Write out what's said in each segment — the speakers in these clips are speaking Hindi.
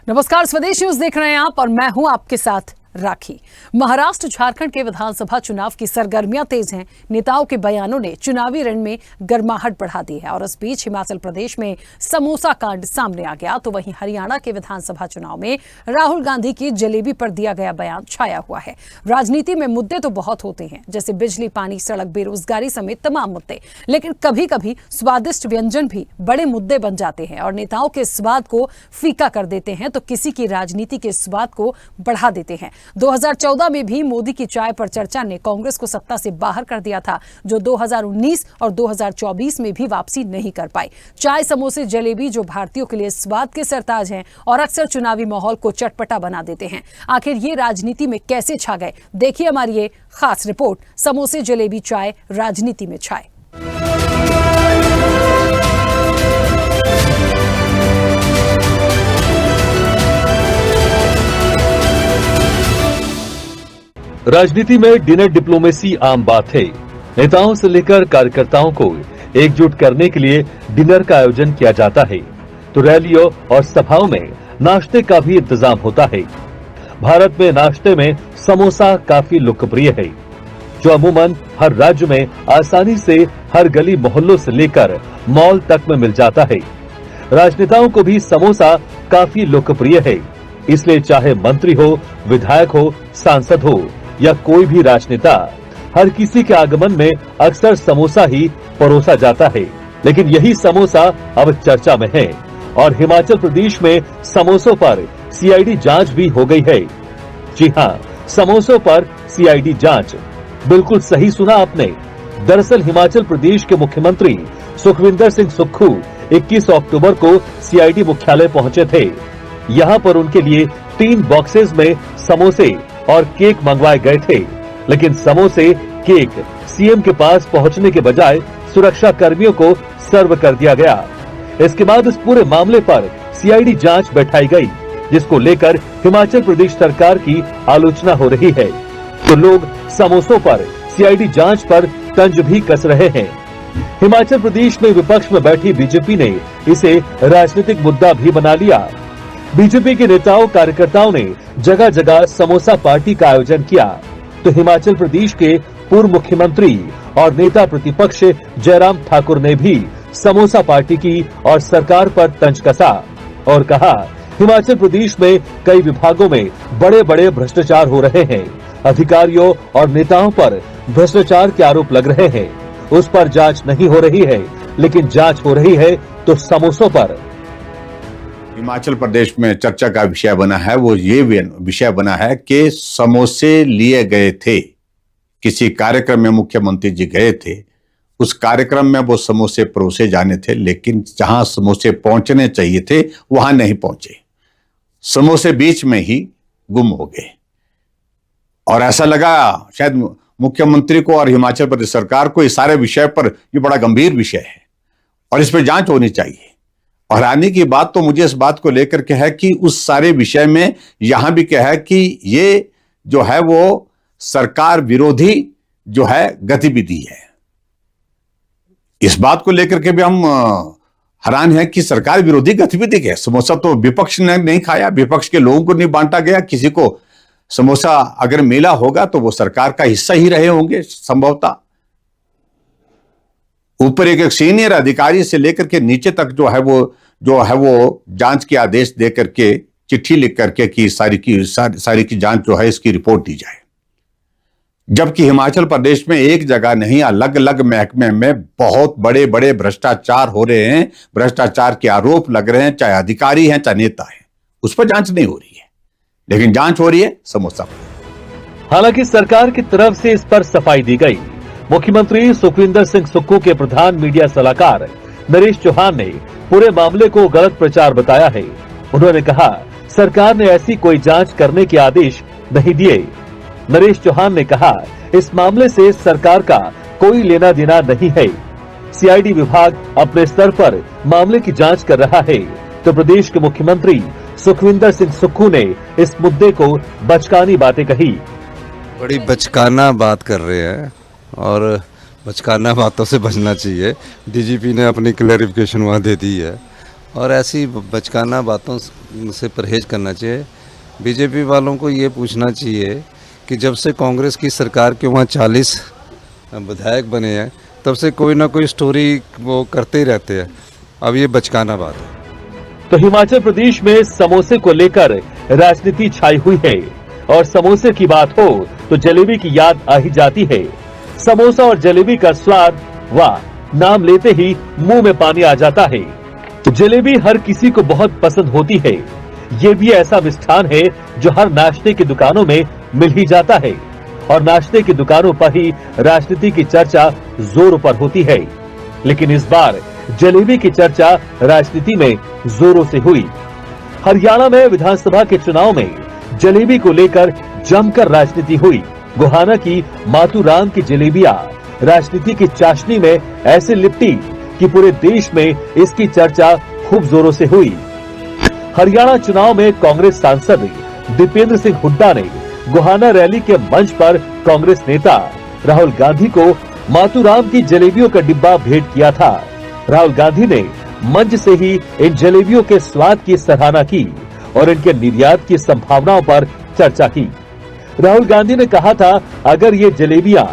नमस्कार, स्वदेश न्यूज देख रहे हैं आप और मैं हूं आपके साथ राखी। महाराष्ट्र झारखंड के विधानसभा चुनाव की सरगर्मियां तेज हैं। नेताओं के बयानों ने चुनावी रण में गर्माहट बढ़ा दी है और इस बीच हिमाचल प्रदेश में समोसा कांड सामने आ गया, तो वहीं हरियाणा के विधानसभा चुनाव में राहुल गांधी की जलेबी पर दिया गया बयान छाया हुआ है। राजनीति में मुद्दे तो बहुत होते हैं, जैसे बिजली, पानी, सड़क, बेरोजगारी समेत तमाम मुद्दे, लेकिन कभी कभी स्वादिष्ट व्यंजन भी बड़े मुद्दे बन जाते हैं और नेताओं के स्वाद को फीका कर देते हैं तो किसी की राजनीति के स्वाद को बढ़ा देते हैं। 2014 में भी मोदी की चाय पर चर्चा ने कांग्रेस को सत्ता से बाहर कर दिया था, जो 2019 और 2024 में भी वापसी नहीं कर पाई। चाय, समोसे, जलेबी जो भारतीयों के लिए स्वाद के सरताज हैं और अक्सर चुनावी माहौल को चटपटा बना देते हैं। आखिर ये राजनीति में कैसे छा गए, देखिए हमारी ये खास रिपोर्ट, समोसे, जलेबी, चाय राजनीति में छाए। राजनीति में डिनर डिप्लोमेसी आम बात है। नेताओं से लेकर कार्यकर्ताओं को एकजुट करने के लिए डिनर का आयोजन किया जाता है, तो रैलियों और सभाओं में नाश्ते का भी इंतजाम होता है। भारत में नाश्ते में समोसा काफी लोकप्रिय है, जो अमूमन हर राज्य में आसानी से हर गली मोहल्लों से लेकर मॉल तक में मिल जाता है। राजनेताओं को भी समोसा काफी लोकप्रिय है, इसलिए चाहे मंत्री हो, विधायक हो, सांसद हो या कोई भी राजनेता, हर किसी के आगमन में अक्सर समोसा ही परोसा जाता है। लेकिन यही समोसा अब चर्चा में है और हिमाचल प्रदेश में समोसों पर सीआईडी जांच भी हो गई है। जी हां, समोसों पर सीआईडी जांच, बिल्कुल सही सुना आपने। दरअसल हिमाचल प्रदेश के मुख्यमंत्री सुखविंदर सिंह सुक्खू 21 अक्टूबर को सीआईडी मुख्यालय पहुंचे थे। यहां पर उनके लिए 3 बॉक्सेस में समोसे और केक मंगवाए गए थे, लेकिन समोसे, केक सीएम के पास पहुंचने के बजाय सुरक्षा कर्मियों को सर्व कर दिया गया। इसके बाद इस पूरे मामले पर सीआईडी जांच बैठाई गई, जिसको लेकर हिमाचल प्रदेश सरकार की आलोचना हो रही है। तो लोग समोसों पर सीआईडी जांच पर तंज भी कस रहे हैं। हिमाचल प्रदेश में विपक्ष में बैठी बीजेपी ने इसे राजनीतिक मुद्दा भी बना लिया। बीजेपी के नेताओं, कार्यकर्ताओं ने जगह जगह समोसा पार्टी का आयोजन किया, तो हिमाचल प्रदेश के पूर्व मुख्यमंत्री और नेता प्रतिपक्ष जयराम ठाकुर ने भी समोसा पार्टी की और सरकार पर तंज कसा और कहा, हिमाचल प्रदेश में कई विभागों में बड़े बड़े भ्रष्टाचार हो रहे हैं। अधिकारियों और नेताओं पर भ्रष्टाचार के आरोप लग रहे हैं, उस पर जांच नहीं हो रही है, लेकिन जांच हो रही है तो समोसों पर। हिमाचल प्रदेश में चर्चा का विषय बना है, वो ये विषय बना है कि समोसे लिए गए थे। किसी कार्यक्रम में मुख्यमंत्री जी गए थे, उस कार्यक्रम में वो समोसे परोसे जाने थे, लेकिन जहां समोसे पहुंचने चाहिए थे वहां नहीं पहुंचे। समोसे बीच में ही गुम हो गए और ऐसा लगा शायद मुख्यमंत्री को और हिमाचल प्रदेश सरकार को इस सारे विषय पर, ये बड़ा गंभीर विषय है और इस पर जांच होनी चाहिए। और हैरानी की बात तो मुझे इस बात को लेकर के है कि उस सारे विषय में यहां भी क्या है कि ये जो है वो सरकार विरोधी जो है गतिविधि है। इस बात को लेकर के भी हम हैरान हैं कि सरकार विरोधी गतिविधि है। समोसा तो विपक्ष ने नहीं खाया, विपक्ष के लोगों को नहीं बांटा गया, किसी को समोसा अगर मिला होगा तो वो सरकार का हिस्सा ही रहे होंगे संभवतः। ऊपर एक सीनियर अधिकारी से लेकर के नीचे तक जो है वो जांच के आदेश दे करके, चिट्ठी लिख करके कि सारी की जांच जो है इसकी रिपोर्ट दी जाए। जबकि हिमाचल प्रदेश में एक जगह नहीं, अलग अलग महकमे में बहुत बड़े बड़े भ्रष्टाचार हो रहे हैं, भ्रष्टाचार के आरोप लग रहे हैं, चाहे अधिकारी हैं चाहे नेता हैं, उस पर जांच नहीं हो रही है, लेकिन जांच हो रही है समोसा पर। हालांकि सरकार की तरफ से इस पर सफाई दी गई। मुख्यमंत्री सुखविंदर सिंह सुक्खू के प्रधान मीडिया सलाहकार नरेश चौहान ने पूरे मामले को गलत प्रचार बताया है। उन्होंने कहा, सरकार ने ऐसी कोई जांच करने के आदेश नहीं दिए। नरेश चौहान ने कहा, इस मामले से सरकार का कोई लेना देना नहीं है। सीआईडी विभाग अपने स्तर पर मामले की जांच कर रहा है, तो प्रदेश के मुख्यमंत्री सुखविंदर सिंह सुक्खू ने इस मुद्दे को बचकानी बातें कही। बड़ी बचकाना बात कर रहे हैं और बचकाना बातों से बचना चाहिए। डीजीपी ने अपनी क्लैरिफिकेशन वहाँ दे दी है और ऐसी बचकाना बातों से परहेज करना चाहिए। बीजेपी वालों को ये पूछना चाहिए कि जब से कांग्रेस की सरकार के वहाँ 40 विधायक बने हैं तब से कोई ना कोई स्टोरी वो करते ही रहते हैं। अब ये बचकाना बात है। तो हिमाचल प्रदेश में समोसे को लेकर राजनीति छाई हुई है और समोसे की बात हो तो जलेबी की याद आ ही जाती है। समोसा और जलेबी का स्वाद, वाह, नाम लेते ही मुंह में पानी आ जाता है। जलेबी हर किसी को बहुत पसंद होती है। ये भी ऐसा मिष्ठान है जो हर नाश्ते की दुकानों में मिल ही जाता है और नाश्ते की दुकानों पर ही राजनीति की चर्चा जोरों पर होती है। लेकिन इस बार जलेबी की चर्चा राजनीति में जोरों से हुई। हरियाणा में विधानसभा के चुनाव में जलेबी को लेकर जमकर राजनीति हुई। गोहाना की मातूराम की जलेबियां राजनीति की चाशनी में ऐसे लिपटी कि पूरे देश में इसकी चर्चा खूब जोरों से हुई। हरियाणा चुनाव में कांग्रेस सांसद दीपेंद्र सिंह हुड्डा ने गोहाना रैली के मंच पर कांग्रेस नेता राहुल गांधी को मातूराम की जलेबियों का डिब्बा भेंट किया था। राहुल गांधी ने मंच से ही इन जलेबियों के स्वाद की सराहना की और इनके निर्यात की संभावनाओं पर चर्चा की। राहुल गांधी ने कहा था, अगर ये जलेबियां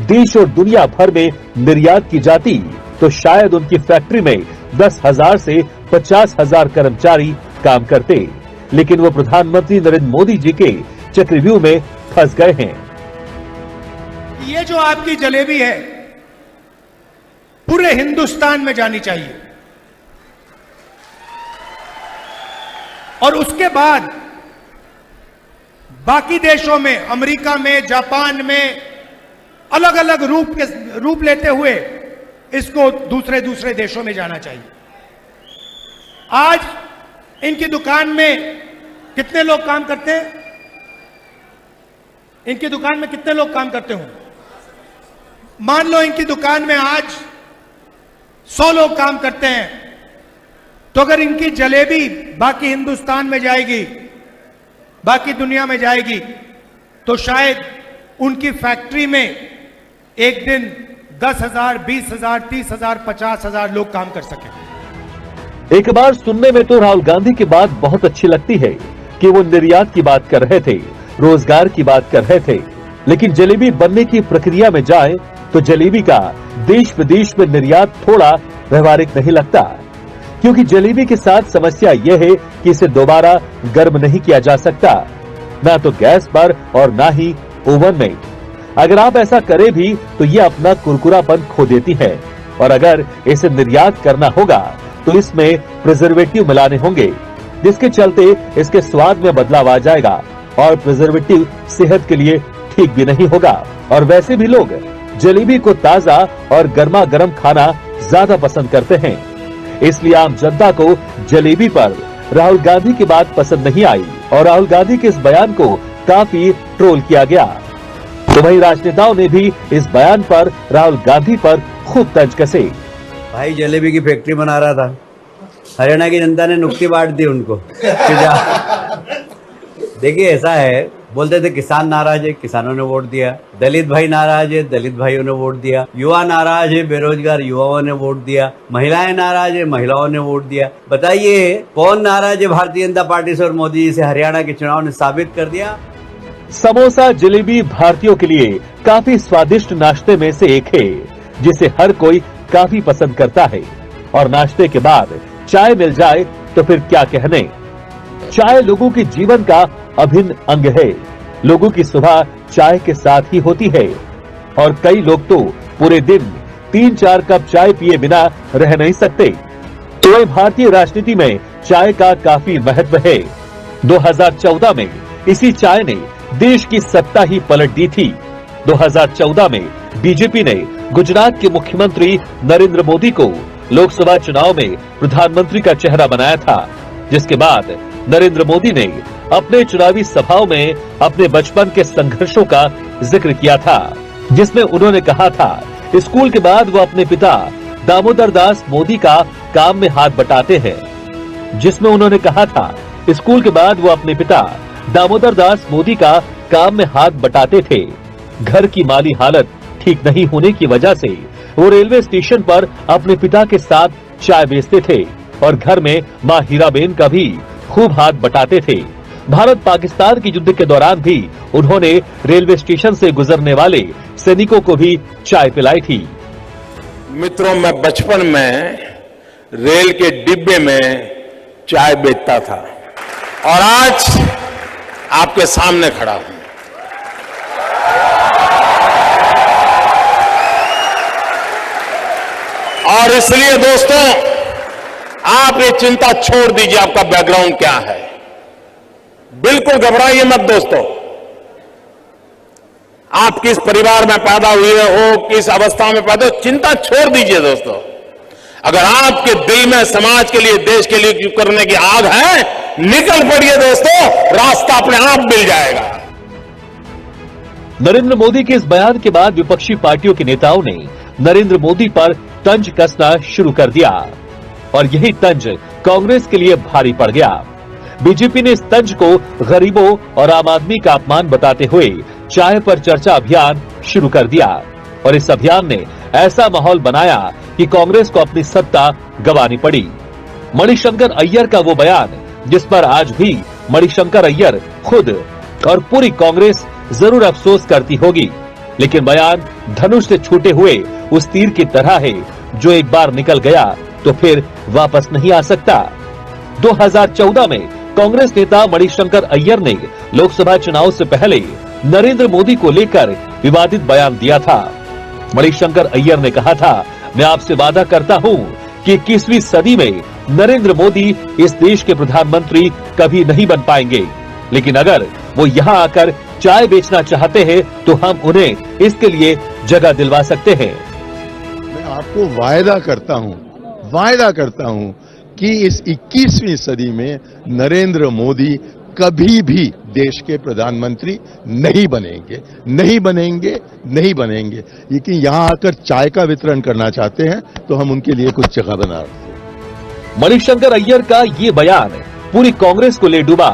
देश और दुनिया भर में निर्यात की जाती तो शायद उनकी फैक्ट्री में 10,000 से 50,000 कर्मचारी काम करते, लेकिन वो प्रधानमंत्री नरेंद्र मोदी जी के चक्रव्यूह में फंस गए हैं। ये जो आपकी जलेबी है पूरे हिंदुस्तान में जानी चाहिए और उसके बाद बाकी देशों में, अमेरिका में, जापान में अलग अलग रूप लेते हुए इसको दूसरे दूसरे देशों में जाना चाहिए। आज इनकी दुकान में कितने लोग काम करते हैं? इनकी दुकान में कितने लोग काम करते हों? मान लो इनकी दुकान में आज 100 लोग काम करते हैं, तो अगर इनकी जलेबी बाकी हिंदुस्तान में जाएगी, बाकी दुनिया में जाएगी, तो शायद उनकी फैक्ट्री में एक दिन 10,000, 20,000, 30,000, 50,000 लोग काम कर सकें। एक बार सुनने में तो राहुल गांधी की बात बहुत अच्छी लगती है कि वो निर्यात की बात कर रहे थे, रोजगार की बात कर रहे थे, लेकिन जलेबी बनने की प्रक्रिया में जाए तो जलेबी का देश विदेश में निर्यात थोड़ा व्यवहारिक नहीं लगता, क्योंकि जलेबी के साथ समस्या यह है कि इसे दोबारा गर्म नहीं किया जा सकता, ना तो गैस पर और ना ही ओवन में। अगर आप ऐसा करें भी तो ये अपना कुरकुरापन खो देती है और अगर इसे निर्यात करना होगा तो इसमें प्रिजर्वेटिव मिलाने होंगे, जिसके चलते इसके स्वाद में बदलाव आ जाएगा और प्रिजर्वेटिव सेहत के लिए ठीक भी नहीं होगा। और वैसे भी लोग जलेबी को ताजा और गर्मा गर्म खाना ज्यादा पसंद करते हैं, इसलिए आम जनता को जलेबी पर राहुल गांधी की बात पसंद नहीं आई और राहुल गांधी के इस बयान को काफी ट्रोल किया गया। तो वहीं राजनेताओं ने भी इस बयान पर राहुल गांधी पर खूब तंज कसे। भाई जलेबी की फैक्ट्री बना रहा था, हरियाणा की जनता ने नुक्ती बांट दी उनको। देखिए ऐसा है, बोलते थे किसान नाराज है, किसानों ने वोट दिया, दलित भाई नाराज है, दलित भाइयों ने वोट दिया, युवा नाराज है, बेरोजगार युवाओं ने वोट दिया, महिलाएं नाराज है, महिलाओं ने वोट दिया। बताइए कौन नाराज है भारतीय जनता पार्टी से और मोदी जी से? हरियाणा के चुनाव ने साबित कर दिया। समोसा जलेबी भारतीयों के लिए काफी स्वादिष्ट नाश्ते में से एक है, जिसे हर कोई काफी पसंद करता है। और नाश्ते के बाद चाय मिल जाए तो फिर क्या कहने। चाय लोगों के जीवन का अभिन्न अंग है। लोगों की सुबह चाय के साथ ही होती है और कई लोग तो पूरे दिन 3-4 कप चाय पिए बिना रह नहीं सकते। तो भारतीय राजनीति में चाय का काफी महत्व है। 2014 में इसी चाय ने देश की सत्ता ही पलट दी थी। 2014 में बीजेपी ने गुजरात के मुख्यमंत्री नरेंद्र मोदी को लोकसभा चुनाव में प्रधानमंत्री का चेहरा बनाया था, जिसके बाद नरेंद्र मोदी ने अपने चुनावी सभाओं में अपने बचपन के संघर्षों का जिक्र किया था, जिसमें उन्होंने कहा था स्कूल के बाद वो अपने पिता दामोदर दास मोदी का काम में हाथ बटाते हैं। जिसमें उन्होंने कहा था स्कूल के बाद वो अपने पिता दामोदर दास मोदी का काम में हाथ बटाते थे। घर की माली हालत ठीक नहीं होने की वजह से वो रेलवे स्टेशन पर अपने पिता के साथ चाय बेचते थे और घर में मां हीराबेन का भी खूब हाथ बटाते थे। भारत पाकिस्तान के युद्ध के दौरान भी उन्होंने रेलवे स्टेशन से गुजरने वाले सैनिकों को भी चाय पिलाई थी। मित्रों, मैं बचपन में रेल के डिब्बे में चाय बेचता था और आज आपके सामने खड़ा हूं। और इसलिए दोस्तों, आप ये चिंता छोड़ दीजिए आपका बैकग्राउंड क्या है। बिल्कुल घबराइए मत दोस्तों। आप किस परिवार में पैदा हुए हो, किस अवस्था में पैदा हो, चिंता छोड़ दीजिए दोस्तों। अगर आपके दिल में समाज के लिए, देश के लिए कुछ करने की आग है, निकल पड़िए दोस्तों, रास्ता अपने आप मिल जाएगा। नरेंद्र मोदी के इस बयान के बाद विपक्षी पार्टियों के नेताओं ने नरेंद्र मोदी पर तंज कसना शुरू कर दिया और यही तंज कांग्रेस के लिए भारी पड़ गया। बीजेपी ने इस तंज को गरीबों और आम आदमी का अपमान बताते हुए चाय पर चर्चा अभियान शुरू कर दिया और इस अभियान ने ऐसा माहौल बनाया कि कांग्रेस को अपनी सत्ता गंवानी पड़ी। मणिशंकर अय्यर का वो बयान जिस पर आज भी मणिशंकर अय्यर खुद और पूरी कांग्रेस जरूर अफसोस करती होगी, लेकिन बयान धनुष से छूटे हुए उस तीर की तरह है जो एक बार निकल गया तो फिर वापस नहीं आ सकता। 2014 में कांग्रेस नेता मणिशंकर अय्यर ने लोकसभा चुनाव से पहले नरेंद्र मोदी को लेकर विवादित बयान दिया था। मणिशंकर अय्यर ने कहा था, मैं आपसे वादा करता हूं कि 21वीं सदी में नरेंद्र मोदी इस देश के प्रधानमंत्री कभी नहीं बन पाएंगे, लेकिन अगर वो यहाँ आकर चाय बेचना चाहते हैं तो हम उन्हें इसके लिए जगह दिलवा सकते हैं। मैं आपको वायदा करता हूं कि इस 21वीं सदी में नरेंद्र मोदी कभी भी देश के प्रधानमंत्री नहीं बनेंगे। लेकिन यहां आकर चाय का वितरण करना चाहते हैं तो हम उनके लिए कुछ जगह बना रहे हैं। मणिशंकर अय्यर का ये बयान पूरी कांग्रेस को ले डूबा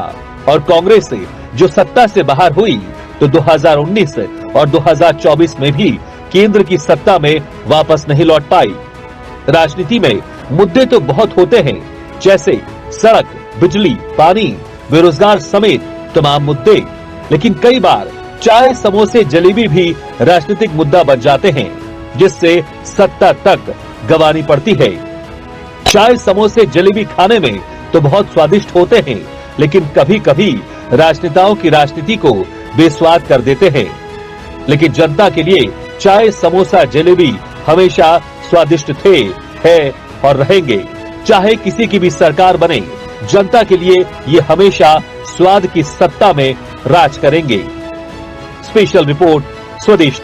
और कांग्रेस जो सत्ता से बाहर हुई तो 2019 और 2024 में भी केंद्र की सत्ता में वापस नहीं लौट पाई। राजनीति में मुद्दे तो बहुत होते हैं, जैसे सड़क, बिजली, पानी, बेरोजगार समेत तमाम मुद्दे, लेकिन कई बार चाय, समोसे, जलेबी भी राजनीतिक मुद्दा बन जाते हैं जिससे सत्ता तक गंवानी पड़ती है। चाय, समोसे, जलेबी खाने में तो बहुत स्वादिष्ट होते हैं, लेकिन कभी कभी राजनेताओं की राजनीति को बेस्वाद कर देते हैं। लेकिन जनता के लिए चाय, समोसा, जलेबी हमेशा स्वादिष्ट थे, है और रहेंगे। चाहे किसी की भी सरकार बने, जनता के लिए ये हमेशा स्वाद की सत्ता में राज करेंगे। स्पेशल रिपोर्ट, स्वदेश।